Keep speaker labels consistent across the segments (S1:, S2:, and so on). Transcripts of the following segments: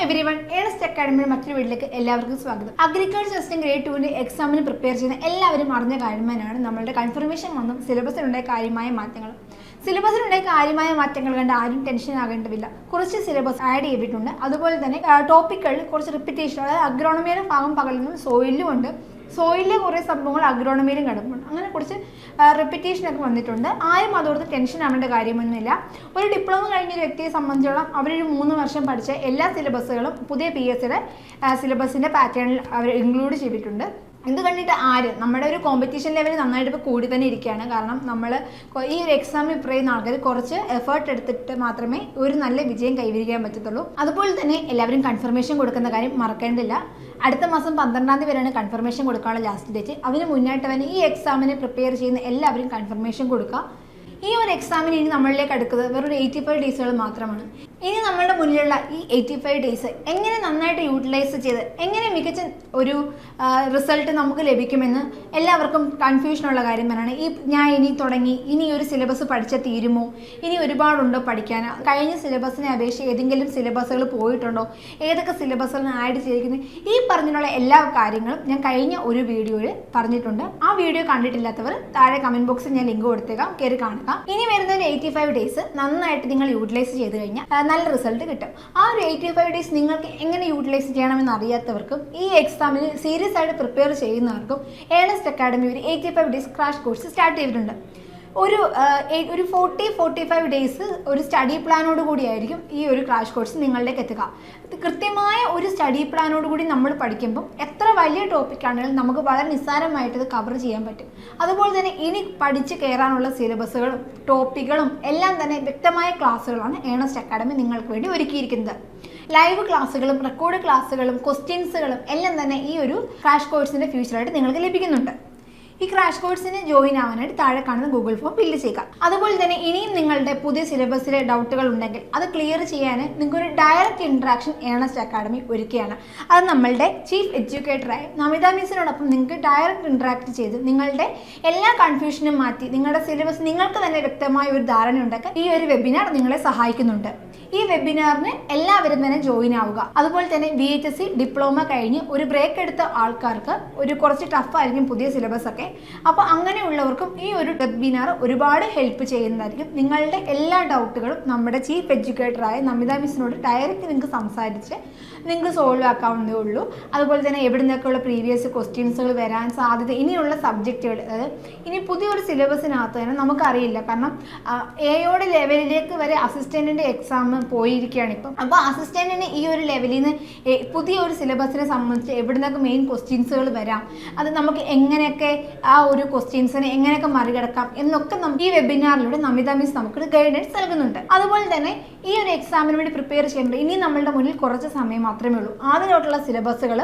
S1: Everyone, Ernest അക്കാഡമിയുടെ മറ്റൊരു വീട്ടിലേക്ക് എല്ലാവർക്കും സ്വാഗതം. അഗ്രികൾച്ചർ അസിസ്റ്റന്റ് ഗ്രേഡ് 2 എക്സാമിന് പ്രിപ്പയർ ചെയ്യുന്ന എല്ലാവരും അറിഞ്ഞ കാര്യമാണ് നമ്മളുടെ കൺഫർമേഷൻ വന്നും സിലബസിലുണ്ടായ കാര്യമായ മാറ്റങ്ങൾ. സിലബസിലുണ്ടായ കാര്യമായ മാറ്റങ്ങൾ കണ്ട് ആരും ടെൻഷൻ ആകേണ്ടതില്ല. കുറച്ച് സിലബസ് ആഡ് ചെയ്തിട്ടുണ്ട്. അതുപോലെ തന്നെ ടോപ്പിക്കുകളിൽ കുറച്ച് റിപ്പീറ്റേഷൻ, അതായത് അഗ്രോണമിയുടെ ഭാഗം പകലുന്നും സോയിലും ഉണ്ട്. സോയിലിലെ കുറേ സംഭവങ്ങൾ അഗ്രോണമിയിലും കിടപ്പുണ്ട്. അങ്ങനെ കുറച്ച് റിപ്പീറ്റേഷനൊക്കെ വന്നിട്ടുണ്ട്. ആരും അതോടത്ത് ടെൻഷൻ ആവേണ്ട കാര്യമൊന്നുമില്ല. ഒരു ഡിപ്ലോമ കഴിഞ്ഞ ഒരു വ്യക്തിയെ സംബന്ധിച്ചോളം അവരൊരു 3 വർഷം പഠിച്ച എല്ലാ സിലബസുകളും പുതിയ PSCയുടെ സിലബസിൻ്റെ പാറ്റേണിൽ അവർ ഇൻക്ലൂഡ് ചെയ്തിട്ടുണ്ട്. ഇത് കണ്ടിട്ട് നമ്മുടെ ഒരു കോമ്പറ്റീഷൻ ലെവൽ നന്നായിട്ട് ഇപ്പോൾ കൂടി തന്നെ ഇരിക്കുകയാണ്. കാരണം നമ്മൾ ഈ ഒരു എക്സാമിൽ പറയുന്ന ആൾക്കാർ കുറച്ച് എഫേർട്ട് എടുത്തിട്ട് മാത്രമേ ഒരു നല്ല വിജയം കൈവരിക്കാൻ പറ്റത്തുള്ളൂ. അതുപോലെ തന്നെ എല്ലാവരും കൺഫർമേഷൻ കൊടുക്കുന്ന കാര്യം മറക്കേണ്ടില്ല. അടുത്ത മാസം 12-ാം തീയതി വരെയാണ് കൺഫർമേഷൻ കൊടുക്കാനുള്ള ലാസ്റ്റ് ഡേറ്റ്. അതിന് മുന്നായിട്ട് തന്നെ ഈ എക്സാമിന് പ്രിപ്പയർ ചെയ്യുന്ന എല്ലാവരും കൺഫർമേഷൻ കൊടുക്കുക. ഈ ഒരു എക്സാമിന് ഇനി നമ്മളിലേക്ക് അടുക്കുന്നത് വെറും 85 ഡേയ്സുകൾ മാത്രമാണ്. ഇനി നമ്മളുടെ മുന്നിലുള്ള ഈ 85 ഡേയ്സ് എങ്ങനെ നന്നായിട്ട് യൂട്ടിലൈസ് ചെയ്ത് എങ്ങനെ മികച്ച ഒരു റിസൾട്ട് നമുക്ക് ലഭിക്കുമെന്ന് എല്ലാവർക്കും കൺഫ്യൂഷനുള്ള കാര്യം തന്നെയാണ്. ഞാൻ ഇനി തുടങ്ങി ഇനി ഒരു സിലബസ് പഠിച്ചാൽ തീരുമോ, ഇനി ഒരുപാടുണ്ടോ പഠിക്കാൻ, കഴിഞ്ഞ സിലബസിനെ അപേക്ഷിച്ച് ഏതെങ്കിലും സിലബസുകൾ പോയിട്ടുണ്ടോ, ഏതൊക്കെ സിലബസുകൾ ആഡ് ചെയ്തിരിക്കുന്നത്, ഈ പറഞ്ഞിട്ടുള്ള എല്ലാ കാര്യങ്ങളും ഞാൻ കഴിഞ്ഞ ഒരു വീഡിയോയിൽ പറഞ്ഞിട്ടുണ്ട്. ആ വീഡിയോ കണ്ടിട്ടില്ലാത്തവർ താഴെ കമൻറ്റ് ബോക്സിൽ ഞാൻ ലിങ്ക് കൊടുത്തേക്കാം, കയറി കാണുക. ഇനി വരുന്ന ഒരു 85 ഡേയ്സ് നന്നായിട്ട് നിങ്ങൾ യൂട്ടിലൈസ് ചെയ്ത് കഴിഞ്ഞാൽ നല്ല റിസൾട്ട് കിട്ടും. ആ ഒരു 85 ഡേയ്സ് നിങ്ങൾക്ക് എങ്ങനെ യൂട്ടിലൈസ് ചെയ്യണമെന്ന് അറിയാത്തവർക്കും ഈ എക്സാമിന് സീരിയസ് ആയിട്ട് പ്രിപ്പയർ ചെയ്യുന്നവർക്കും ഏണസ്റ്റ് അക്കാഡമി ഒരു 85 ഡേയ്സ് ക്രാഷ് കോഴ്സ് സ്റ്റാർട്ട് ചെയ്തിട്ടുണ്ട്. ഒരു 40-45 ഡേയ്സ് ഒരു സ്റ്റഡി പ്ലാനോട് കൂടിയായിരിക്കും ഈ ഒരു ക്രാഷ് കോഴ്സ് നിങ്ങളിലേക്ക് എത്തുക. കൃത്യമായ ഒരു സ്റ്റഡി പ്ലാനോട് കൂടി നമ്മൾ പഠിക്കുമ്പോൾ എത്ര വലിയ ടോപ്പിക്കാണെങ്കിലും നമുക്ക് വളരെ നിസ്സാരമായിട്ട് ഇത് കവർ ചെയ്യാൻ പറ്റും. അതുപോലെ തന്നെ ഇനി പഠിച്ച് കയറാനുള്ള സിലബസുകളും ടോപ്പിക്കുകളും എല്ലാം തന്നെ വ്യക്തമായ ക്ലാസ്സുകളാണ് ഏണസ്റ്റ് അക്കാഡമി നിങ്ങൾക്ക് വേണ്ടി ഒരുക്കിയിരിക്കുന്നത്. ലൈവ് ക്ലാസ്സുകളും റെക്കോർഡ് ക്ലാസ്സുകളും ക്വസ്റ്റ്യൻസുകളും എല്ലാം തന്നെ ഈ ഒരു ക്രാഷ് കോഴ്സിൻ്റെ ഫ്യൂച്ചറായിട്ട് നിങ്ങൾക്ക് ലഭിക്കുന്നുണ്ട്. ഈ ക്രാഷ് കോഴ്സിന് ജോയിൻ ആവാനായിട്ട് താഴെ കാണുന്ന ഗൂഗിൾ ഫോം ഫില്ല് ചെയ്യുക. അതുപോലെ തന്നെ ഇനിയും നിങ്ങളുടെ പുതിയ സിലബസിലെ ഡൗട്ടുകൾ ഉണ്ടെങ്കിൽ അത് ക്ലിയർ ചെയ്യാൻ നിങ്ങൾക്കൊരു ഡയറക്റ്റ് ഇൻട്രാക്ഷൻ ഏണസ്റ്റ് അക്കാഡമി ഒരുക്കുകയാണ്. അത് നമ്മളുടെ ചീഫ് എഡ്യൂക്കേറ്ററായ നമിത മിസ്സിനോടൊപ്പം നിങ്ങൾക്ക് ഡയറക്റ്റ് ഇൻട്രാക്ട് ചെയ്ത് നിങ്ങളുടെ എല്ലാ കൺഫ്യൂഷനും മാറ്റി നിങ്ങളുടെ സിലബസ് നിങ്ങൾക്ക് തന്നെ വ്യക്തമായ ഒരു ധാരണ ഉണ്ടാക്കാൻ ഈ ഒരു വെബിനാർ നിങ്ങളെ സഹായിക്കുന്നുണ്ട്. ഈ വെബിനാറിന് എല്ലാവരും തന്നെ ജോയിൻ ആവുക. അതുപോലെ തന്നെ BHSC ഡിപ്ലോമ കഴിഞ്ഞ് ഒരു ബ്രേക്ക് എടുത്ത ആൾക്കാർക്ക് കുറച്ച് ടഫായിരിക്കും പുതിയ സിലബസ് ഒക്കെ. അപ്പോൾ അങ്ങനെയുള്ളവർക്കും ഈ ഒരു വെബിനാർ ഒരുപാട് ഹെൽപ്പ് ചെയ്യുന്നതായിരിക്കും. നിങ്ങളുടെ എല്ലാ ഡൗട്ടുകളും നമ്മുടെ ചീഫ് എഡ്യൂക്കേറ്ററായ നമിത മിസ്സിനോട് ഡയറക്റ്റ് നിങ്ങൾക്ക് സംസാരിച്ച് നിങ്ങൾക്ക് സോൾവ് ആക്കാവുന്നതേ ഉള്ളൂ. അതുപോലെ തന്നെ എവിടെ നിന്നൊക്കെയുള്ള പ്രീവിയസ് ക്വസ്റ്റ്യൻസുകൾ വരാൻ സാധ്യത ഇനിയുള്ള സബ്ജക്റ്റുകൾ, അതായത് ഇനി പുതിയൊരു സിലബസിനകത്ത് തന്നെ നമുക്കറിയില്ല. കാരണം എയോടെ ലെവലിലേക്ക് വരെ അസിസ്റ്റൻറ്റിൻ്റെ എക്സാം പോയിരിക്കുകയാണ് ഇപ്പം. അപ്പോൾ അസിസ്റ്റൻറ്റിന് ഈ ഒരു ലെവലിൽ നിന്ന് പുതിയ ഒരു സിലബസിനെ സംബന്ധിച്ച് എവിടെ നിന്നൊക്കെ മെയിൻ ക്വസ്റ്റ്യൻസുകൾ വരാം, അത് നമുക്ക് എങ്ങനെയൊക്കെ ആ ഒരു ക്വസ്റ്റ്യൻസിനെ എങ്ങനെയൊക്കെ മറികടക്കാം എന്നൊക്കെ നമുക്ക് ഈ വെബിനാറിലൂടെ നമിത മിസ് നമുക്കൊരു ഗൈഡൻസ് നൽകുന്നുണ്ട്. അതുപോലെ തന്നെ ഈ ഒരു എക്സാമിന് വേണ്ടി പ്രിപ്പയർ ചെയ്യുന്നത് ഇനി നമ്മളുടെ മുന്നിൽ കുറച്ച് സമയം മാത്രമേ ഉള്ളൂ. ആദ്യമായിട്ടുള്ള സിലബസുകൾ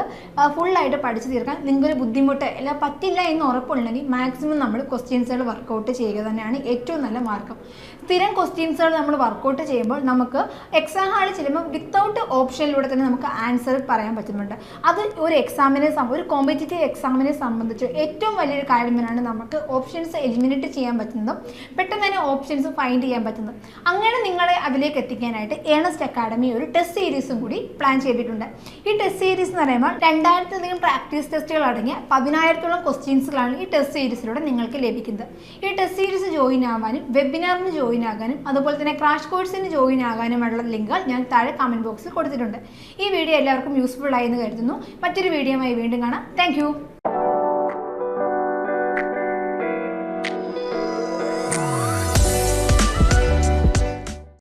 S1: ഫുള്ളായിട്ട് പഠിച്ചു തീർക്കാൻ നിങ്ങൾക്കൊരു ബുദ്ധിമുട്ട് എല്ലാം പറ്റില്ല എന്ന് ഉറപ്പുണ്ടെങ്കിൽ മാക്സിമം നമ്മൾ ക്വസ്റ്റ്യൻസുകൾ വർക്കൗട്ട് ചെയ്യുക തന്നെയാണ് ഏറ്റവും നല്ല മാർഗം. സ്ഥിരം ക്വസ്റ്റ്യൻസുകൾ നമ്മൾ വർക്കൗട്ട് ചെയ്യുമ്പോൾ നമുക്ക് എക്സാം ഹാളിൽ ചെല്ലുമ്പോൾ വിത്തൗട്ട് ഓപ്ഷനിലൂടെ തന്നെ നമുക്ക് ആൻസർ പറയാൻ പറ്റുന്നുണ്ട്. അത് ഒരു എക്സാമിനെ ഒരു കോമ്പറ്റേറ്റീവ് എക്സാമിനെ സംബന്ധിച്ച് ഏറ്റവും വലിയൊരു കാര്യമാണ് നമുക്ക് ഓപ്ഷൻസ് എലിമിനേറ്റ് ചെയ്യാൻ പറ്റുന്നതും പെട്ടെന്ന് തന്നെ ഓപ്ഷൻസ് ഫൈൻഡ് ചെയ്യാൻ പറ്റുന്നതും. അങ്ങനെ നിങ്ങളെ അതിലേക്ക് എത്തിക്കാനായിട്ട് ഏണസ്റ്റ് അക്കാഡമി ഒരു ടെസ്റ്റ് സീരീസും കൂടി പ്ലാൻ ചെയ്തിട്ടുണ്ട്. ഈ ടെസ്റ്റ് സീരീസ് എന്ന് പറയുമ്പോൾ 2000-ലധികം പ്രാക്ടീസ് ടെസ്റ്റുകൾ അടങ്ങിയ 10,000-ഓളം ക്വസ്റ്റ്യൻസുകളാണ് ഈ ടെസ്റ്റ് സീരീസിലൂടെ നിങ്ങൾക്ക് ലഭിക്കുന്നത്. ഈ ടെസ്റ്റ് സീരീസ് ജോയിൻ ആവാനും വെബിനാറിന് ജോയിൻ ആകാനും അതുപോലെ തന്നെ ക്രാഷ് കോഴ്സിന് ജോയിൻ ആകാനുമുള്ള ലിങ്കുകൾ ഞാൻ താഴെ കമൻറ്റ് ബോക്സിൽ കൊടുത്തിട്ടുണ്ട്. ഈ വീഡിയോ എല്ലാവർക്കും യൂസ്ഫുൾ ആയി എന്ന് കരുതുന്നു. മറ്റൊരു വീഡിയോയുമായി വീണ്ടും കാണാം. താങ്ക്